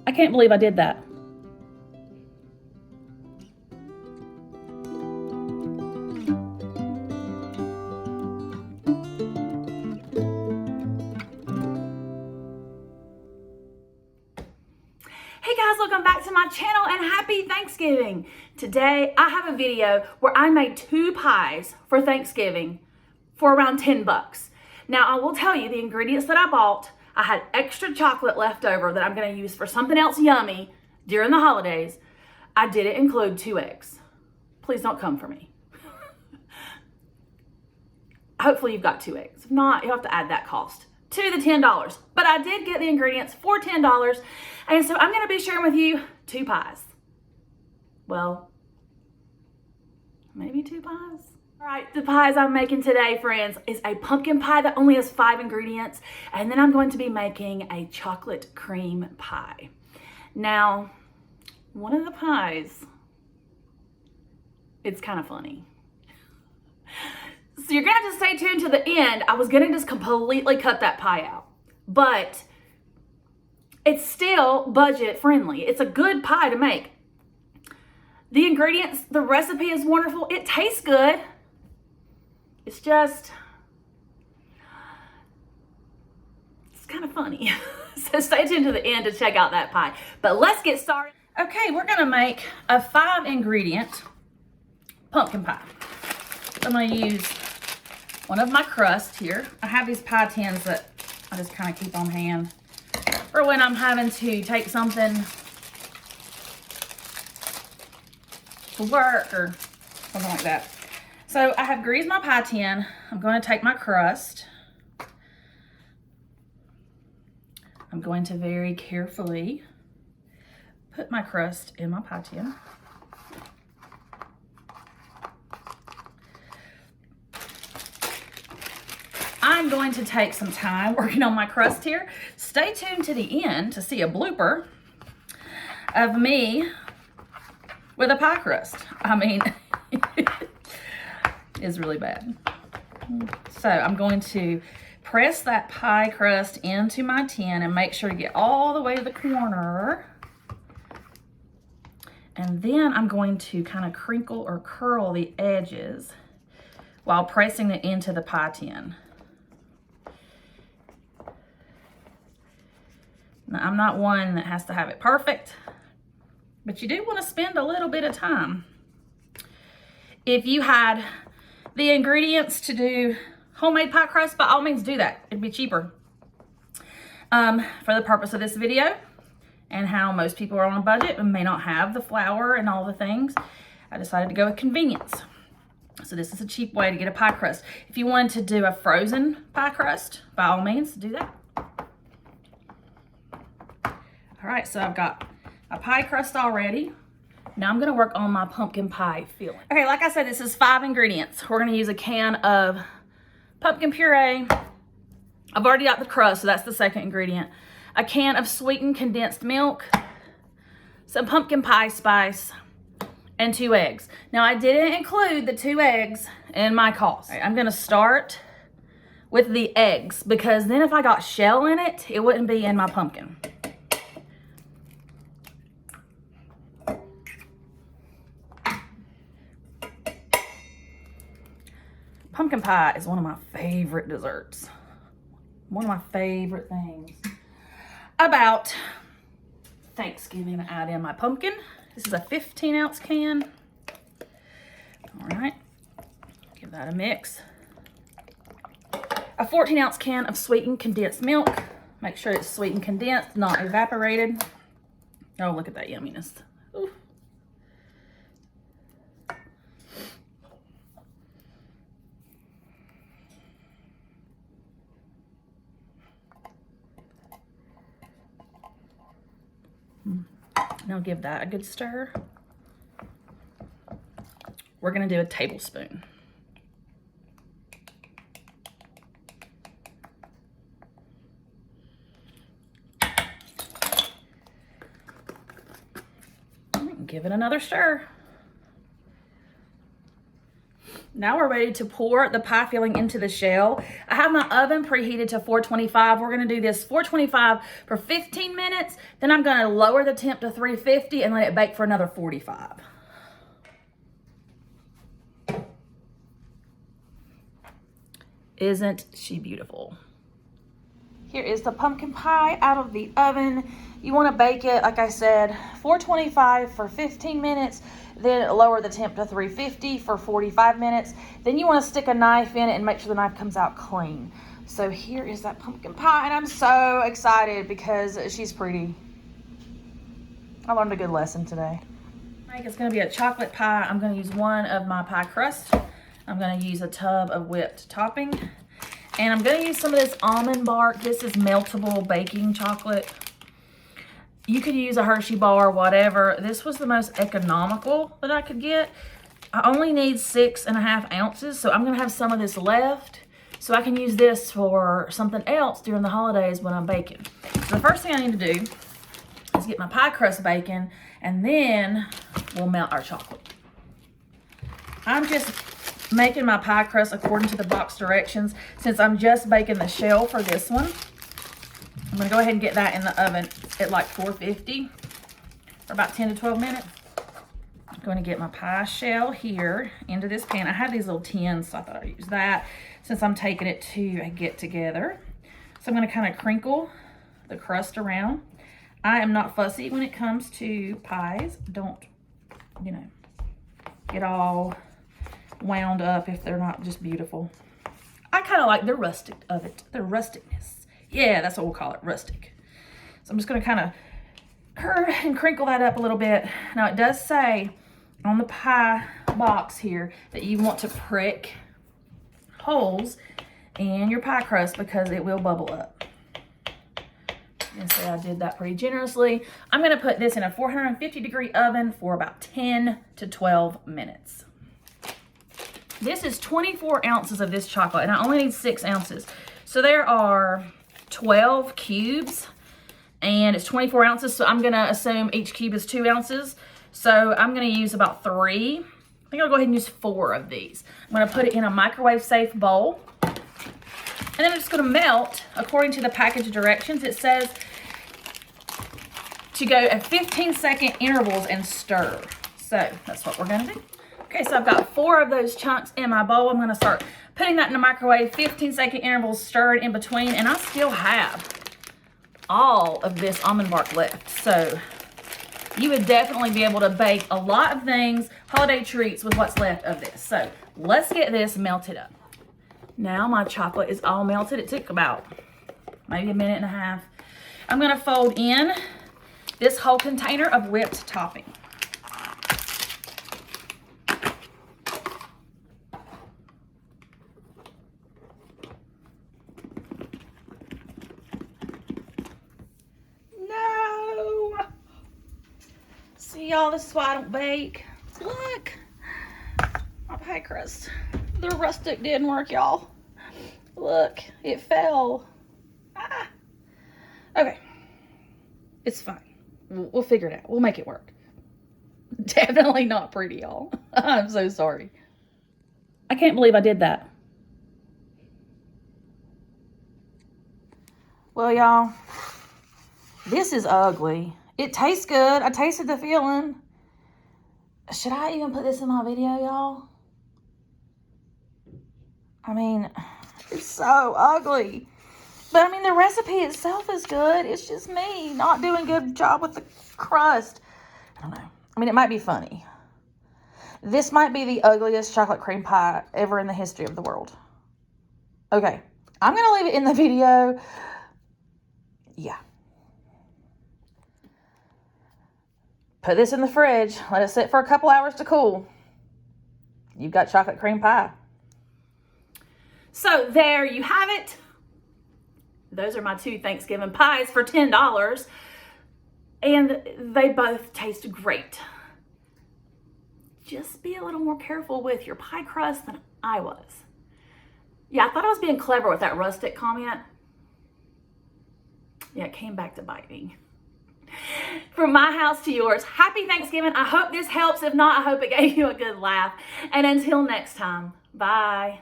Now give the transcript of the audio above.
I can't believe I did that. Hey guys, welcome back to my channel and happy Thanksgiving. Today I have a video where I made 2 pies for Thanksgiving for around 10 bucks. Now I will tell you the ingredients that I bought. I had extra chocolate left over that I'm going to use for something else yummy during the holidays. I didn't include 2 eggs. Please don't come for me. Hopefully you've got 2 eggs. If not, you'll have to add that cost to the $10. But I did get the ingredients for $10. And so I'm going to be sharing with you 2 pies. Well, maybe 2 pies. All right, the pies I'm making today, friends, is a pumpkin pie that only has 5 ingredients. And then I'm going to be making a chocolate cream pie. Now, one of the pies, it's kind of funny. So you're gonna have to stay tuned to the end. I was gonna just completely cut that pie out, but it's still budget friendly. It's a good pie to make. The ingredients, the recipe is wonderful. It tastes good. It's just, it's kind of funny. So stay tuned to the end to check out that pie. But let's get started. Okay, we're gonna make a 5 ingredient pumpkin pie. I'm gonna use one of my crust here. I have these pie tins that I just kind of keep on hand for when I'm having to take something to work or something like that. So I have greased my pie tin. I'm going to take my crust. I'm going to very carefully put my crust in my pie tin. I'm going to take some time working on my crust here. Stay tuned to the end to see a blooper of me with a pie crust. I mean, it's really bad. So I'm going to press that pie crust into my tin and make sure to get all the way to the corner. And then I'm going to kind of crinkle or curl the edges while pressing it into the pie tin. Now, I'm not one that has to have it perfect, but you do want to spend a little bit of time. If you had the ingredients to do homemade pie crust, by all means do that. It'd be cheaper. For the purpose of this video and how most people are on a budget and may not have the flour and all the things, I decided to go with convenience. So this is a cheap way to get a pie crust. If you wanted to do a frozen pie crust, by all means do that. All right, so I've got a pie crust already. Now I'm gonna work on my pumpkin pie filling. Okay, like I said, this is 5 ingredients. We're gonna use a can of pumpkin puree. I've already got the crust, so that's the second ingredient. A can of sweetened condensed milk, some pumpkin pie spice, and 2 eggs. Now I didn't include the 2 eggs in my cost. Right, I'm gonna start with the eggs because then if I got shell in it, it wouldn't be in my pumpkin. Pumpkin pie is one of my favorite desserts. One of my favorite things about Thanksgiving to add in my pumpkin. This is a 15-ounce can. All right, give that a mix. A 14-ounce can of sweetened condensed milk. Make sure it's sweetened condensed, not evaporated. Oh, look at that yumminess. Ooh. Now give that a good stir. We're gonna do a tablespoon. Give it another stir. Now we're ready to pour the pie filling into the shell. I have my oven preheated to 425. We're gonna do this 425 for 15 minutes. Then I'm gonna lower the temp to 350 and let it bake for another 45. Isn't she beautiful? Here is the pumpkin pie out of the oven. You want to bake it, like I said, 425 for 15 minutes, then lower the temp to 350 for 45 minutes. Then you want to stick a knife in it and make sure the knife comes out clean. So here is that pumpkin pie, and I'm so excited because she's pretty. I learned a good lesson today. It's going to be a chocolate pie. I'm going to use one of my pie crust. I'm going to use a tub of whipped topping. And I'm going to use some of this almond bark. This is meltable baking chocolate. You could use a Hershey bar, whatever. This was the most economical that I could get. I only need 6.5 ounces, so I'm going to have some of this left so I can use this for something else during the holidays when I'm baking. So the first thing I need to do is get my pie crust baking, and then we'll melt our chocolate. I'm just making my pie crust according to the box directions since I'm just baking the shell for this one. I'm going to go ahead and get that in the oven at like 450 for about 10 to 12 minutes. I'm going to get my pie shell here into this pan. I have these little tins, so I thought I'd use that since I'm taking it to a get-together. So I'm going to kind of crinkle the crust around. I am not fussy when it comes to pies. Don't, you know, get all wound up if they're not just beautiful. I kind of like the rustic of it, the rusticness. Yeah, that's what we'll call it, rustic. So I'm just going to kind of curve and crinkle that up a little bit. Now it does say on the pie box here that you want to prick holes in your pie crust because it will bubble up. And so I did that pretty generously. I'm going to put this in a 450-degree oven for about 10 to 12 minutes. This is 24 ounces of this chocolate, and I only need 6 ounces. So there are 12 cubes, and it's 24 ounces, so I'm going to assume each cube is 2 ounces. So I'm going to use about 3. I think I'll go ahead and use 4 of these. I'm going to put it in a microwave-safe bowl, and then I'm just going to melt according to the package directions. It says to go at 15-second intervals and stir. So that's what we're going to do. Okay, so I've got 4 of those chunks in my bowl. I'm going to start putting that in the microwave, 15-second intervals, stirred in between, and I still have all of this almond bark left. So you would definitely be able to bake a lot of things, holiday treats, with what's left of this. So let's get this melted up. Now my chocolate is all melted. It took about maybe a minute and a half. I'm going to fold in this whole container of whipped topping. See, y'all, this is why I don't bake. Look, my pie crust. The rustic didn't work, y'all. Look, it fell. Ah. Okay, it's fine. We'll figure it out. We'll make it work. Definitely not pretty, y'all. I'm so sorry. I can't believe I did that. Well, y'all, this is ugly. It tastes good. I tasted the filling. Should I even put this in my video, y'all? I mean, it's so ugly. But I mean, the recipe itself is good. It's just me not doing a good job with the crust. I don't know. I mean, it might be funny. This might be the ugliest chocolate cream pie ever in the history of the world. Okay. I'm going to leave it in the video. Yeah. Put this in the fridge. Let it sit for a couple hours to cool. You've got chocolate cream pie. So there you have it. Those are my 2 Thanksgiving pies for $10. And they both taste great. Just be a little more careful with your pie crust than I was. Yeah, I thought I was being clever with that rustic comment. Yeah, it came back to bite me. From my house to yours. Happy Thanksgiving. I hope this helps. If not, I hope it gave you a good laugh. And until next time, bye.